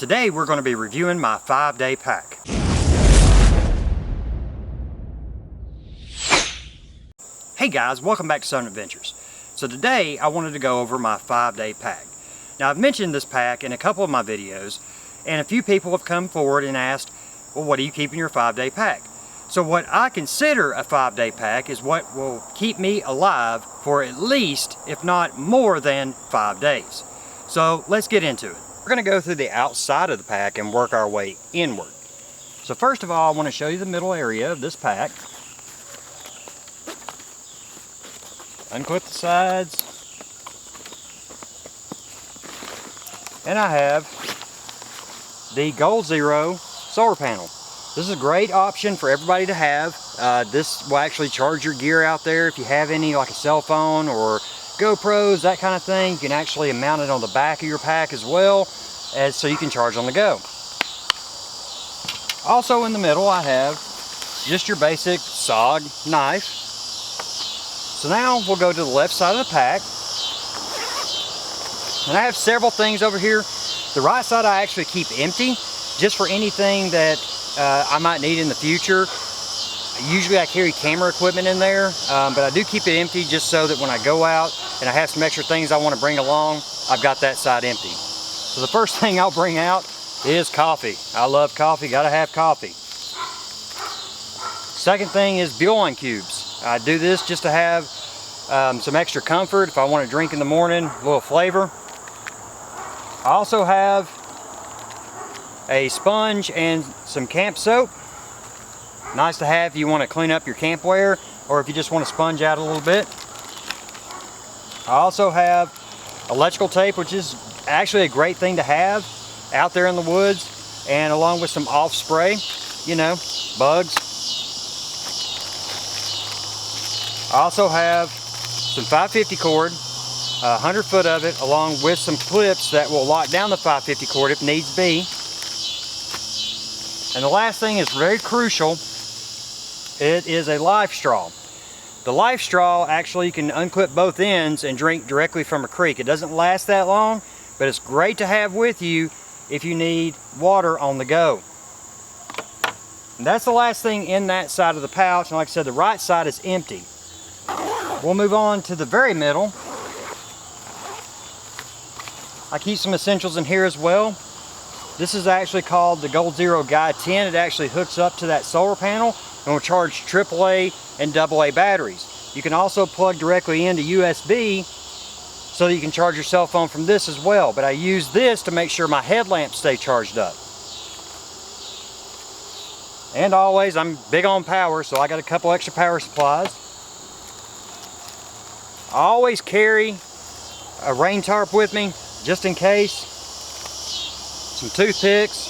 Today we're going to be reviewing my 5-day pack. Hey guys, welcome back to Southern Adventures. So today I wanted to go over my 5-day pack. Now I've mentioned this pack in a couple of my videos, and a few people have come forward and asked, well, what do you keep in your 5-day pack? So what I consider a 5-day pack is what will keep me alive for at least, if not more than 5 days. So let's get into it. We're going to go through the outside of the pack and work our way inward. So first of all, I want to show you the middle area of this pack. Unclip the sides. And I have the Goal Zero solar panel. This is a great option for everybody to have. This will actually charge your gear out there. If you have any, like a cell phone or GoPros, that kind of thing, you can actually mount it on the back of your pack as well, so you can charge on the go. Also in the middle I have just your basic SOG knife. So now we'll go to the left side of the pack. And I have several things over here. The right side I actually keep empty, just for anything that I might need in the future. Usually I carry camera equipment in there, but I do keep it empty just so that when I go out and I have some extra things I want to bring along, I've got that side empty. So the first thing I'll bring out is coffee. I love coffee, gotta have coffee. Second thing is bouillon cubes. I do this just to have some extra comfort if I want to drink in the morning, a little flavor. I also have a sponge and some camp soap. Nice to have if you want to clean up your campwear or if you just want to sponge out a little bit. I also have electrical tape, which is actually a great thing to have out there in the woods, and along with some off spray, you know, bugs. I also have some 550 cord, 100 foot of it, along with some clips that will lock down the 550 cord if needs be. And the last thing is very crucial. It is a Lifestraw. The Lifestraw, actually you can unclip both ends and drink directly from a creek. It doesn't last that long, but it's great to have with you if you need water on the go. And that's the last thing in that side of the pouch, and like I said, the right side is empty. We'll move on to the very middle. I keep some essentials in here as well. This is actually called the Goal Zero Guide 10. It actually hooks up to that solar panel and will charge AAA and AA batteries. You can also plug directly into USB so that you can charge your cell phone from this as well. But I use this to make sure my headlamps stay charged up. And always, I'm big on power, so I got a couple extra power supplies. I always carry a rain tarp with me, just in case. Some toothpicks.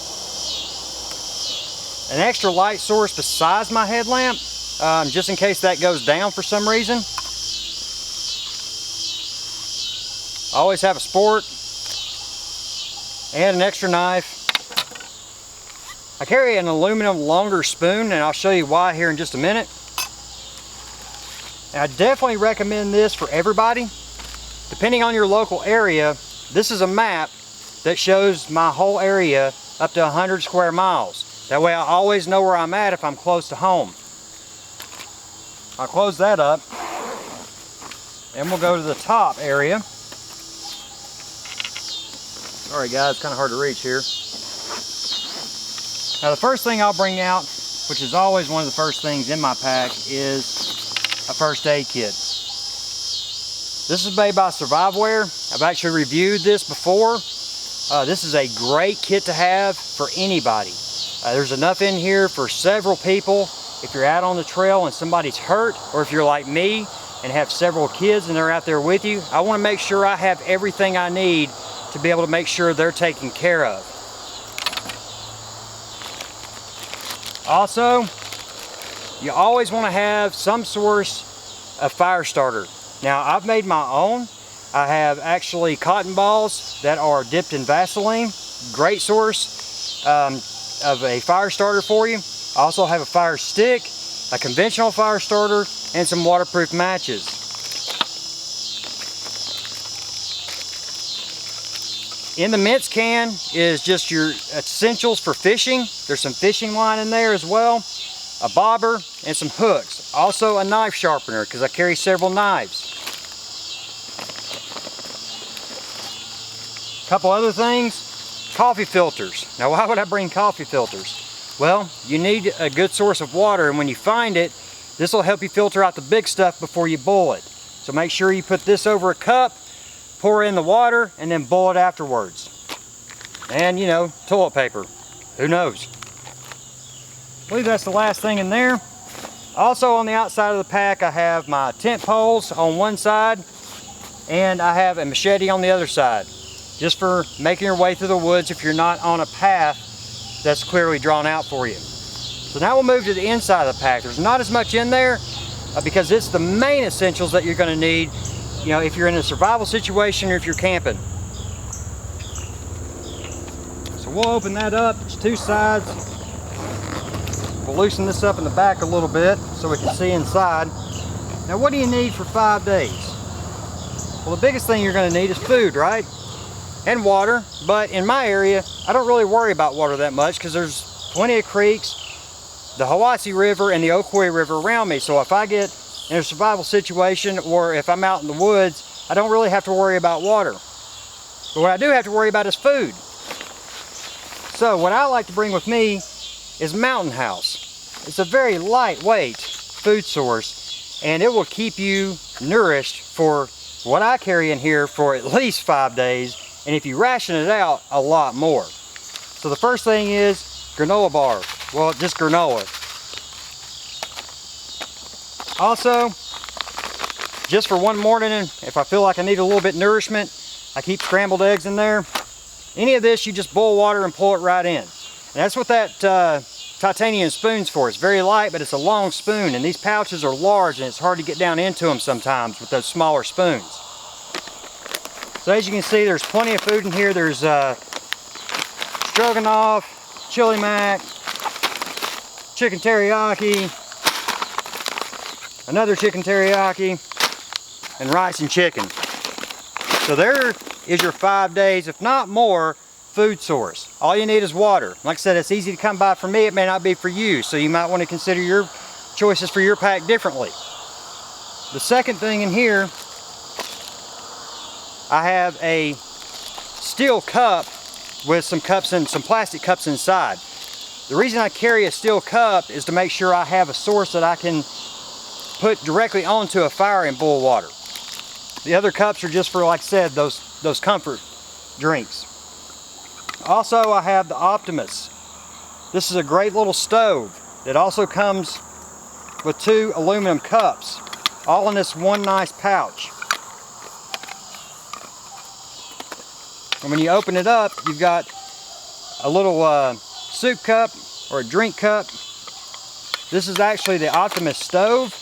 An extra light source besides my headlamp, just in case that goes down for some reason. I always have a sport and an extra knife. I carry an aluminum longer spoon, and I'll show you why here in just a minute. And I definitely recommend this for everybody. Depending on your local area, this is a map that shows my whole area up to 100 square miles. That way I always know where I'm at if I'm close to home. I'll close that up, and we'll go to the top area. Sorry guys, it's kind of hard to reach here. Now the first thing I'll bring out, which is always one of the first things in my pack, is a first aid kit. This is made by Surviveware. I've actually reviewed this before. This is a great kit to have for anybody. There's enough in here for several people. If you're out on the trail and somebody's hurt, or if you're like me and have several kids and they're out there with you, I want to make sure I have everything I need to be able to make sure they're taken care of. Also, you always want to have some source of fire starter. Now I've made my own. I have actually cotton balls that are dipped in Vaseline. Great source of a fire starter for you. I also have a fire stick, a conventional fire starter, and some waterproof matches. In the mince can is just your essentials for fishing. There's some fishing line in there as well, a bobber, and some hooks. Also a knife sharpener, because I carry several knives. A couple other things, coffee filters. Now why would I bring coffee filters? Well, you need a good source of water, and when you find it, this will help you filter out the big stuff before you boil it. So make sure you put this over a cup, pour in the water, and then boil it afterwards. And you know, toilet paper. Who knows? I believe that's the last thing in there. Also on the outside of the pack, I have my tent poles on one side, and I have a machete on the other side, just for making your way through the woods if you're not on a path that's clearly drawn out for you. So now we'll move to the inside of the pack. There's not as much in there because it's the main essentials that you're going to need, you know, if you're in a survival situation or if you're camping. So we'll open that up. There's two sides. We'll loosen this up in the back a little bit so we can see inside. Now what do you need for 5 days? Well, the biggest thing you're going to need is food, right? And water. But in my area, I don't really worry about water that much because there's plenty of creeks, the Hiwassee River and the Ocoee River around me. So if I get in a survival situation or if I'm out in the woods, I don't really have to worry about water. But what I do have to worry about is food. So what I like to bring with me is Mountain House. It's a very lightweight food source, and it will keep you nourished for what I carry in here for at least 5 days, and if you ration it out, a lot more. So the first thing is granola bar. Well, just granola. Also, just for one morning, if I feel like I need a little bit of nourishment, I keep scrambled eggs in there. Any of this, you just boil water and pour it right in. And that's what that titanium spoon's for. It's very light, but it's a long spoon, and these pouches are large, and it's hard to get down into them sometimes with those smaller spoons. So as you can see, there's plenty of food in here. There's stroganoff, chili mac, chicken teriyaki, another chicken teriyaki, and rice and chicken. So there is your 5 days, if not more, food source. All you need is water. Like I said, it's easy to come by for me. It may not be for you, so you might want to consider your choices for your pack differently. The second thing in here, I have a steel cup with some cups and some plastic cups inside. The reason I carry a steel cup is to make sure I have a source that I can put directly onto a fire and boil water. The other cups are just for, like I said, those comfort drinks. Also, I have the Optimist. This is a great little stove that also comes with 2 aluminum cups, all in this one nice pouch. And when you open it up, you've got a little soup cup or a drink cup. This is actually the Optimist Stove.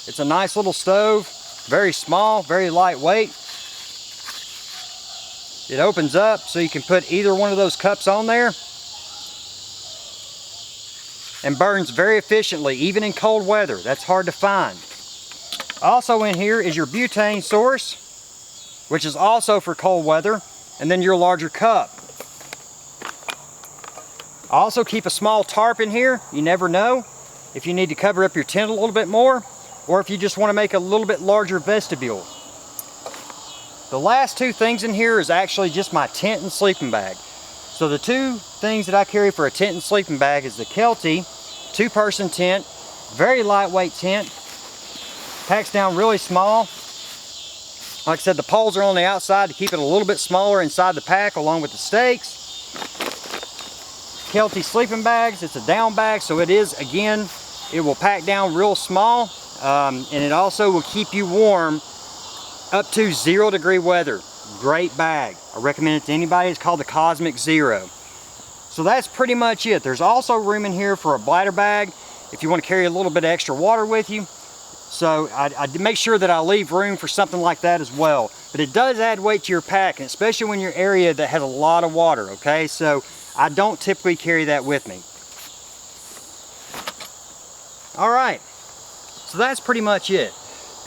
It's a nice little stove, very small, very lightweight. It opens up so you can put either one of those cups on there, and burns very efficiently, even in cold weather. That's hard to find. Also in here is your butane source, which is also for cold weather, and then your larger cup. Also keep a small tarp in here. You never know if you need to cover up your tent a little bit more, or if you just want to make a little bit larger vestibule. The last 2 things in here is actually just my tent and sleeping bag. So the 2 things that I carry for a tent and sleeping bag is the Kelty 2-person tent, very lightweight tent, packs down really small. Like I said, the poles are on the outside to keep it a little bit smaller inside the pack along with the stakes. Kelty sleeping bags, it's a down bag, so it is, again, it will pack down real small, and it also will keep you warm up to 0-degree weather. Great bag. I recommend it to anybody. It's called the Cosmic Zero. So that's pretty much it. There's also room in here for a bladder bag if you want to carry a little bit of extra water with you. So I make sure that I leave room for something like that as well. But it does add weight to your pack, and especially when you're in an area that has a lot of water, okay? So I don't typically carry that with me. All right, so that's pretty much it.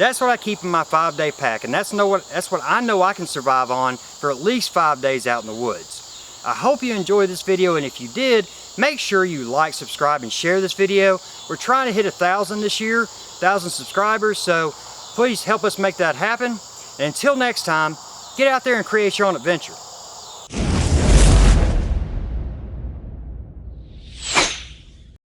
That's what I keep in my 5-day pack, and that's what I know I can survive on for at least 5 days out in the woods. I hope you enjoyed this video, and if you did, make sure you like, subscribe, and share this video. We're trying to hit 1,000 this year, 1,000 subscribers, so please help us make that happen. And until next time, get out there and create your own adventure.